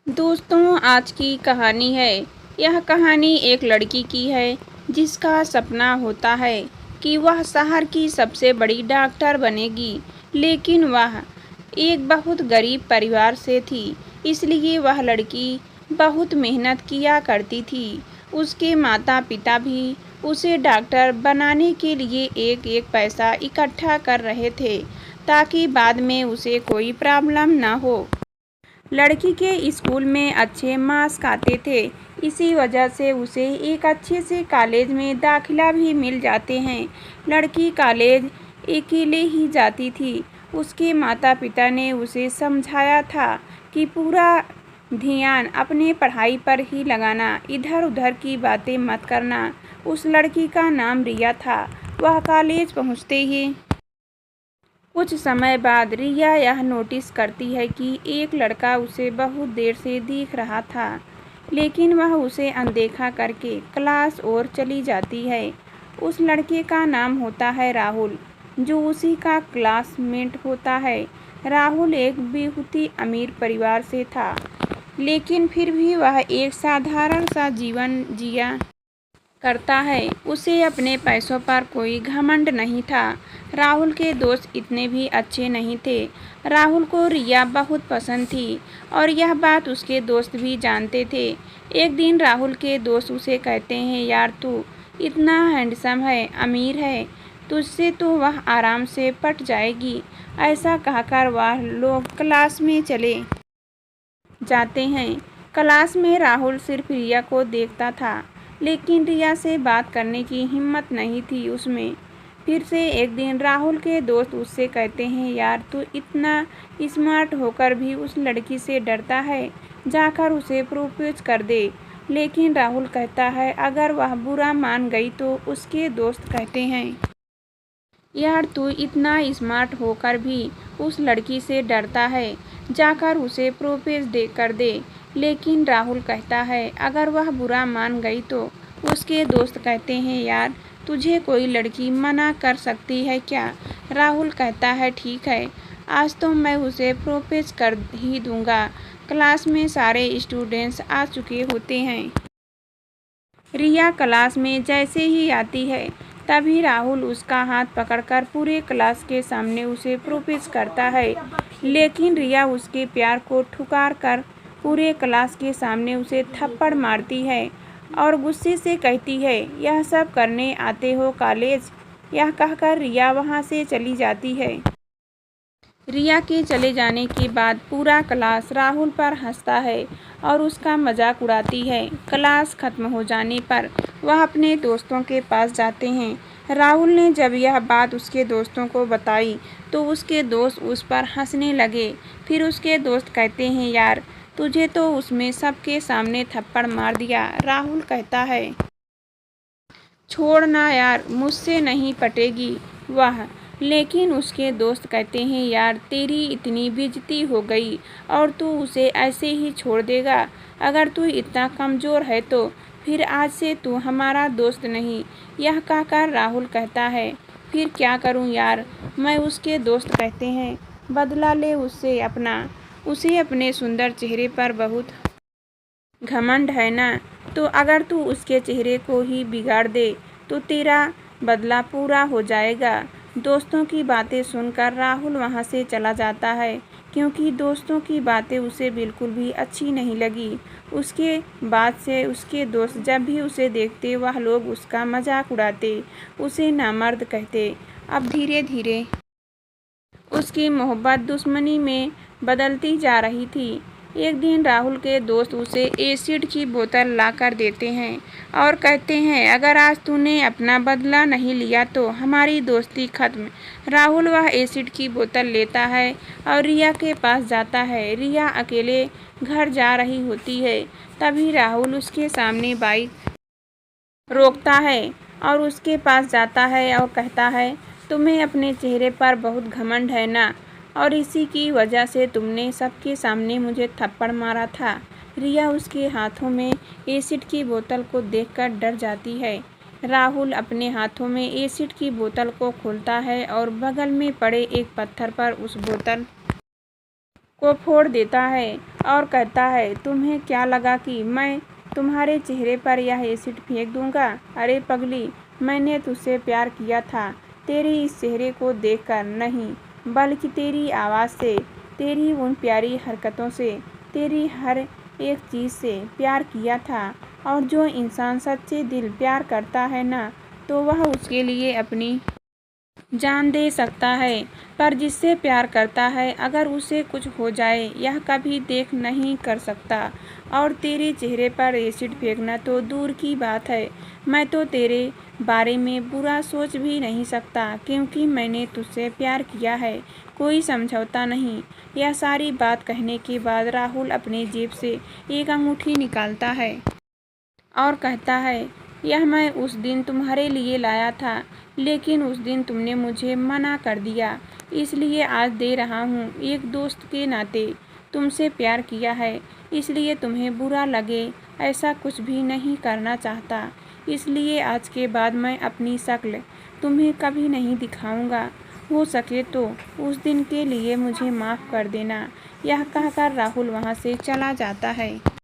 दोस्तों, आज की कहानी है। यह कहानी एक लड़की की है जिसका सपना होता है कि वह शहर की सबसे बड़ी डॉक्टर बनेगी। लेकिन वह एक बहुत गरीब परिवार से थी, इसलिए वह लड़की बहुत मेहनत किया करती थी। उसके माता पिता भी उसे डॉक्टर बनाने के लिए एक एक पैसा इकट्ठा कर रहे थे, ताकि बाद में उसे कोई प्रॉब्लम न हो। लड़की के स्कूल में अच्छे मार्क्स आते थे, इसी वजह से उसे एक अच्छे से कॉलेज में दाखिला भी मिल जाते हैं। लड़की कॉलेज अकेले ही जाती थी। उसके माता पिता ने उसे समझाया था कि पूरा ध्यान अपने पढ़ाई पर ही लगाना, इधर उधर की बातें मत करना। उस लड़की का नाम रिया था। वह कॉलेज पहुंचते ही कुछ समय बाद रिया यह नोटिस करती है कि एक लड़का उसे बहुत देर से देख रहा था, लेकिन वह उसे अनदेखा करके क्लास और चली जाती है। उस लड़के का नाम होता है राहुल, जो उसी का क्लासमेट होता है। राहुल एक बहुत ही अमीर परिवार से था, लेकिन फिर भी वह एक साधारण सा जीवन जिया करता है। उसे अपने पैसों पर कोई घमंड नहीं था। राहुल के दोस्त इतने भी अच्छे नहीं थे। राहुल को रिया बहुत पसंद थी और यह बात उसके दोस्त भी जानते थे। एक दिन राहुल के दोस्त उसे कहते हैं, यार तू इतना हैंडसम है, अमीर है, तुझसे तो वह आराम से पट जाएगी। ऐसा कहकर वह लोग क्लास में चले जाते हैं। क्लास में राहुल सिर्फ रिया को देखता था, लेकिन रिया से बात करने की हिम्मत नहीं थी उसमें। फिर से एक दिन राहुल के दोस्त उससे कहते हैं, यार तू इतना स्मार्ट होकर भी उस लड़की से डरता है, जाकर उसे प्रपोज कर दे। लेकिन राहुल कहता है, अगर वह बुरा मान गई तो। उसके दोस्त कहते हैं, यार तू इतना स्मार्ट होकर भी उस लड़की से डरता है, जाकर उसे प्रपोज कर दे। लेकिन राहुल कहता है, अगर वह बुरा मान गई तो। उसके दोस्त कहते हैं, यार तुझे कोई लड़की मना कर सकती है क्या? राहुल कहता है, ठीक है, आज तो मैं उसे प्रपोज कर ही दूंगा। क्लास में सारे स्टूडेंट्स आ चुके होते हैं। रिया क्लास में जैसे ही आती है, तभी राहुल उसका हाथ पकड़कर पूरे क्लास के सामने उसे प्रपोज करता है। लेकिन रिया उसके प्यार को ठुकरा कर पूरे क्लास के सामने उसे थप्पड़ मारती है और गुस्से से कहती है, यह सब करने आते हो कॉलेज? यह कहकर रिया वहाँ से चली जाती है। रिया के चले जाने के बाद पूरा क्लास राहुल पर हंसता है और उसका मजाक उड़ाती है। क्लास खत्म हो जाने पर वह अपने दोस्तों के पास जाते हैं। राहुल ने जब यह बात उसके दोस्तों को बताई तो उसके दोस्त उस पर हंसने लगे। फिर उसके दोस्त कहते हैं, यार तुझे तो उसमें सबके सामने थप्पड़ मार दिया। राहुल कहता है, छोड़ ना यार, मुझसे नहीं पटेगी वह। लेकिन उसके दोस्त कहते हैं, यार तेरी इतनी बेइज्जती हो गई और तू उसे ऐसे ही छोड़ देगा? अगर तू इतना कमज़ोर है तो फिर आज से तू हमारा दोस्त नहीं। यह कहकर राहुल कहता है, फिर क्या करूं यार मैं? उसके दोस्त कहते हैं, बदला ले उससे अपना। उसे अपने सुंदर चेहरे पर बहुत घमंड है ना, तो अगर तू उसके चेहरे को ही बिगाड़ दे तो तेरा बदला पूरा हो जाएगा। दोस्तों की बातें सुनकर राहुल वहां से चला जाता है, क्योंकि दोस्तों की बातें उसे बिल्कुल भी अच्छी नहीं लगी। उसके बाद से उसके दोस्त जब भी उसे देखते वह लोग उसका मजाक उड़ाते, उसे नामर्द कहते। अब धीरे धीरे उसकी मोहब्बत दुश्मनी में बदलती जा रही थी। एक दिन राहुल के दोस्त उसे एसिड की बोतल लाकर देते हैं और कहते हैं, अगर आज तूने अपना बदला नहीं लिया तो हमारी दोस्ती खत्म। राहुल वह एसिड की बोतल लेता है और रिया के पास जाता है। रिया अकेले घर जा रही होती है, तभी राहुल उसके सामने बाइक रोकता है और उसके पास जाता है और कहता है, तुम्हें अपने चेहरे पर बहुत घमंड है ना, और इसी की वजह से तुमने सबके सामने मुझे थप्पड़ मारा था। रिया उसके हाथों में एसिड की बोतल को देखकर डर जाती है। राहुल अपने हाथों में एसिड की बोतल को खोलता है और बगल में पड़े एक पत्थर पर उस बोतल को फोड़ देता है और कहता है, तुम्हें क्या लगा कि मैं तुम्हारे चेहरे पर यह एसिड फेंक दूंगा? अरे पगली, मैंने तुझसे प्यार किया था, तेरे इस चेहरे को देखकर नहीं, बल्कि तेरी आवाज़ से, तेरी उन प्यारी हरकतों से, तेरी हर एक चीज़ से प्यार किया था। और जो इंसान सच्चे दिल प्यार करता है ना, तो वह उसके लिए अपनी जान दे सकता है। पर जिससे प्यार करता है, अगर उसे कुछ हो जाए, यह कभी देख नहीं कर सकता। और तेरे चेहरे पर एसिड फेंकना तो दूर की बात है, मैं तो तेरे बारे में बुरा सोच भी नहीं सकता, क्योंकि मैंने तुझसे प्यार किया है, कोई समझौता नहीं। यह सारी बात कहने के बाद राहुल अपने जेब से एक अंगूठी निकालता है और कहता है, यह मैं उस दिन तुम्हारे लिए लाया था, लेकिन उस दिन तुमने मुझे मना कर दिया, इसलिए आज दे रहा हूँ। एक दोस्त के नाते तुमसे प्यार किया है, इसलिए तुम्हें बुरा लगे ऐसा कुछ भी नहीं करना चाहता, इसलिए आज के बाद मैं अपनी शक्ल तुम्हें कभी नहीं दिखाऊंगा। हो सके तो उस दिन के लिए मुझे माफ़ कर देना। यह कहकर राहुल वहाँ से चला जाता है।